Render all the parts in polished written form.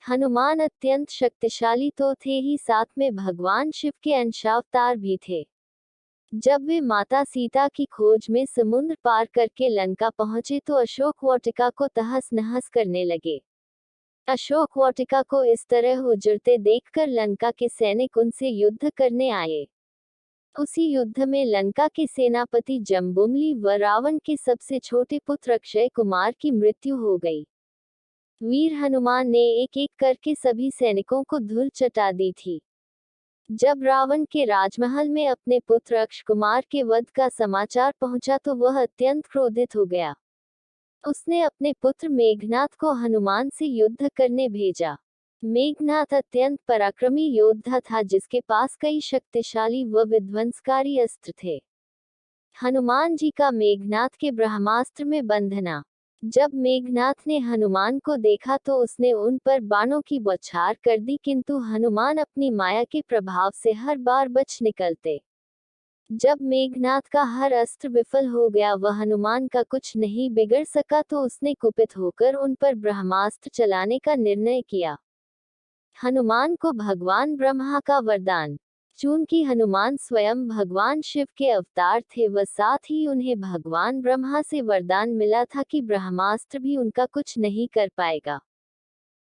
हनुमान अत्यंत शक्तिशाली तो थे ही, साथ में भगवान शिव के अंशावतार भी थे। जब वे माता सीता की खोज में समुद्र पार करके लंका पहुंचे तो अशोक वाटिका को तहस नहस करने लगे। अशोक वाटिका को इस तरह उजड़ते देखकर लंका के सैनिक उनसे युद्ध करने आए। उसी युद्ध में लंका के सेनापति जम्बुमली व रावण के सबसे छोटे पुत्र अक्षय कुमार की मृत्यु हो गई। वीर हनुमान ने एक एक करके सभी सैनिकों को धूल चटा दी थी। जब रावण के राजमहल में अपने पुत्र अक्ष कुमार के वध का समाचार पहुंचा तो वह अत्यंत क्रोधित हो गया। उसने अपने पुत्र मेघनाथ को हनुमान से युद्ध करने भेजा। मेघनाथ अत्यंत पराक्रमी योद्धा था, जिसके पास कई शक्तिशाली व विध्वंसकारी अस्त्र थे। हनुमान जी का मेघनाथ के ब्रह्मास्त्र में बंधना। जब मेघनाथ ने हनुमान को देखा तो उसने उन पर बाणों की बौछार कर दी, किंतु हनुमान अपनी माया के प्रभाव से हर बार बच निकलते। जब मेघनाथ का हर अस्त्र विफल हो गया व हनुमान का कुछ नहीं बिगड़ सका तो उसने कुपित होकर उन पर ब्रह्मास्त्र चलाने का निर्णय किया। हनुमान को भगवान ब्रह्मा का वरदान। चूंकि हनुमान स्वयं भगवान शिव के अवतार थे व साथ ही उन्हें भगवान ब्रह्मा से वरदान मिला था कि ब्रह्मास्त्र भी उनका कुछ नहीं कर पाएगा।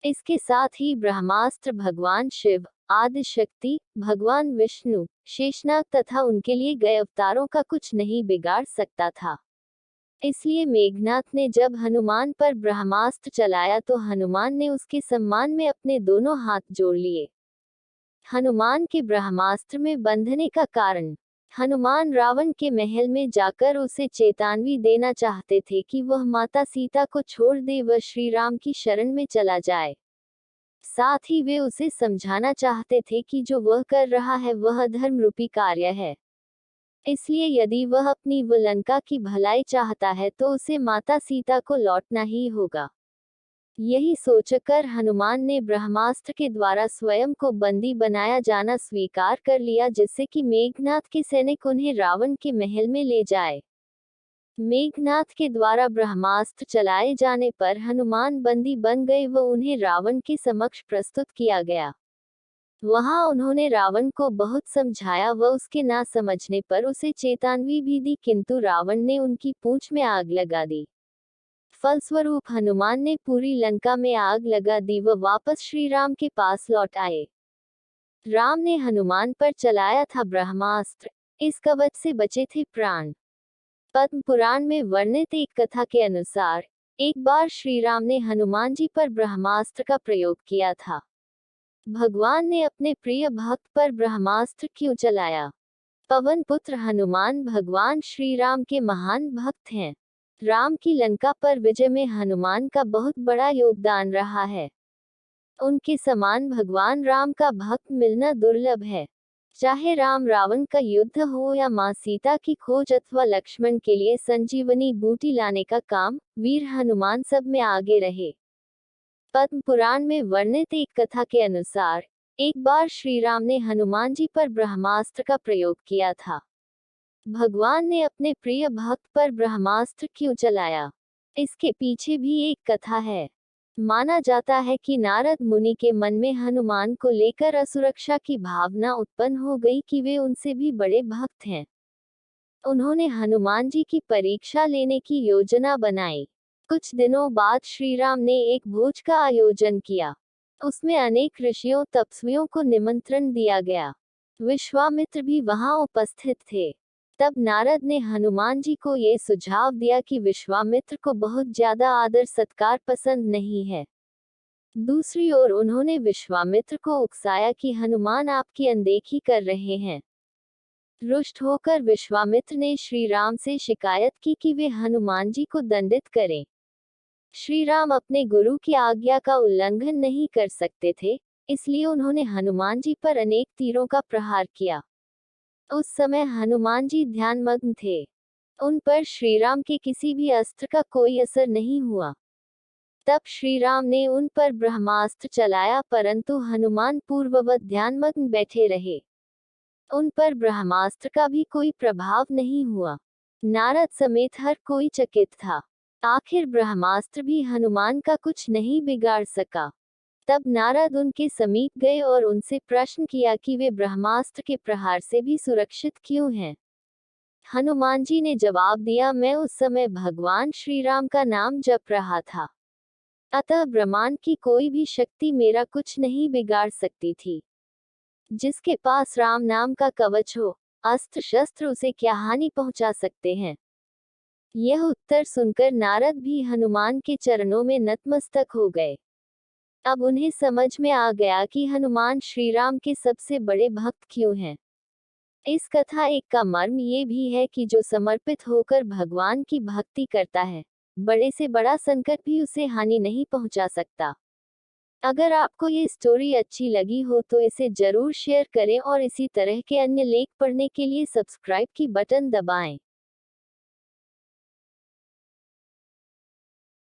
इसके साथ ही ब्रह्मास्त्र भगवान शिव, आदि शक्ति, भगवान विष्णु, शेषनाग तथा उनके लिए गए अवतारों का कुछ नहीं बिगाड़ सकता था। इसलिए मेघनाथ ने जब हनुमान पर ब्रह्मास्त्र चलाया तो हनुमान ने उसके सम्मान में अपने दोनों हाथ जोड़ लिए। हनुमान के ब्रह्मास्त्र में बंधने का कारण। हनुमान रावण के महल में जाकर उसे चेतावनी देना चाहते थे कि वह माता सीता को छोड़ दे व श्री राम की शरण में चला जाए। साथ ही वे उसे समझाना चाहते थे कि जो वह कर रहा है वह धर्म रूपी कार्य है। इसलिए यदि वह अपनी व लंका की भलाई चाहता है तो उसे माता सीता को लौटना ही होगा। यही सोचकर हनुमान ने ब्रह्मास्त्र के द्वारा स्वयं को बंदी बनाया जाना स्वीकार कर लिया, जिससे कि मेघनाथ के सैनिक उन्हें रावण के महल में ले जाए। मेघनाथ के द्वारा ब्रह्मास्त्र चलाए जाने पर हनुमान बंदी बन गए व उन्हें रावण के समक्ष प्रस्तुत किया गया। वहां उन्होंने रावण को बहुत समझाया व उसके ना समझने पर उसे चेतावनी भी दी, किंतु रावण ने उनकी पूंछ में आग लगा दी। फलस्वरूप हनुमान ने पूरी लंका में आग लगा दी व वापस श्री राम के पास लौट आए। राम ने हनुमान पर चलाया था ब्रह्मास्त्र, इस कवच से बचे थे प्राण। पद्म पुराण में वर्णित एक कथा के अनुसार एक बार श्री राम ने हनुमान जी पर ब्रह्मास्त्र का प्रयोग किया था। भगवान ने अपने प्रिय भक्त पर ब्रह्मास्त्र क्यों चलाया? पवन पुत्र हनुमान भगवान श्री राम के महान भक्त हैं। राम की लंका पर विजय में हनुमान का बहुत बड़ा योगदान रहा है। उनके समान भगवान राम का भक्त मिलना दुर्लभ है। चाहे राम रावण का युद्ध हो या मां सीता की खोज अथवा लक्ष्मण के लिए संजीवनी बूटी लाने का काम, वीर हनुमान सब में आगे रहे। पद्म पुराण में वर्णित एक कथा के अनुसार एक बार श्री राम ने हनुमान जी पर ब्रह्मास्त्र का प्रयोग किया था। भगवान ने अपने प्रिय भक्त पर ब्रह्मास्त्र क्यों चलाया? इसके पीछे भी एक कथा है। माना जाता है कि नारद मुनि के मन में हनुमान को लेकर असुरक्षा की भावना उत्पन्न हो गई कि वे उनसे भी बड़े भक्त हैं। उन्होंने हनुमान जी की परीक्षा लेने की योजना बनाई। कुछ दिनों बाद श्री राम ने एक भोज का आयोजन किया। उसमें अनेक ऋषियों तपस्वियों को निमंत्रण दिया गया। विश्वामित्र भी वहां उपस्थित थे। तब नारद ने हनुमान जी को ये सुझाव दिया कि विश्वामित्र को बहुत ज्यादा आदर सत्कार पसंद नहीं है। दूसरी ओर उन्होंने विश्वामित्र को उकसाया कि हनुमान आपकी अनदेखी कर रहे हैं। रुष्ट होकर विश्वामित्र ने श्री राम से शिकायत की कि वे हनुमान जी को दंडित करें। श्री राम अपने गुरु की आज्ञा का उल्लंघन नहीं कर सकते थे, इसलिए उन्होंने हनुमान जी पर अनेक तीरों का प्रहार किया। उस समय हनुमान जी ध्यानमग्न थे। उन पर श्री राम के किसी भी अस्त्र का कोई असर नहीं हुआ। तब श्री राम ने उन पर ब्रह्मास्त्र चलाया, परंतु हनुमान पूर्ववत ध्यानमग्न बैठे रहे। उन पर ब्रह्मास्त्र का भी कोई प्रभाव नहीं हुआ। नारद समेत हर कोई चकित था। आखिर ब्रह्मास्त्र भी हनुमान का कुछ नहीं बिगाड़ सका। तब नारद उनके समीप गए और उनसे प्रश्न किया कि वे ब्रह्मास्त्र के प्रहार से भी सुरक्षित क्यों हैं। हनुमान जी ने जवाब दिया, मैं उस समय भगवान श्री राम का नाम जप रहा था, अतः ब्रह्मांड की कोई भी शक्ति मेरा कुछ नहीं बिगाड़ सकती थी। जिसके पास राम नाम का कवच हो, अस्त्र शस्त्र उसे क्या हानि पहुंचा सकते हैं। यह उत्तर सुनकर नारद भी हनुमान के चरणों में नतमस्तक हो गए। अब उन्हें समझ में आ गया कि हनुमान श्री राम के सबसे बड़े भक्त क्यों हैं। इस कथा एक का मर्म ये भी है कि जो समर्पित होकर भगवान की भक्ति करता है, बड़े से बड़ा संकट भी उसे हानि नहीं पहुंचा सकता। अगर आपको ये स्टोरी अच्छी लगी हो तो इसे जरूर शेयर करें और इसी तरह के अन्य लेख पढ़ने के लिए सब्सक्राइब की बटन दबाएं।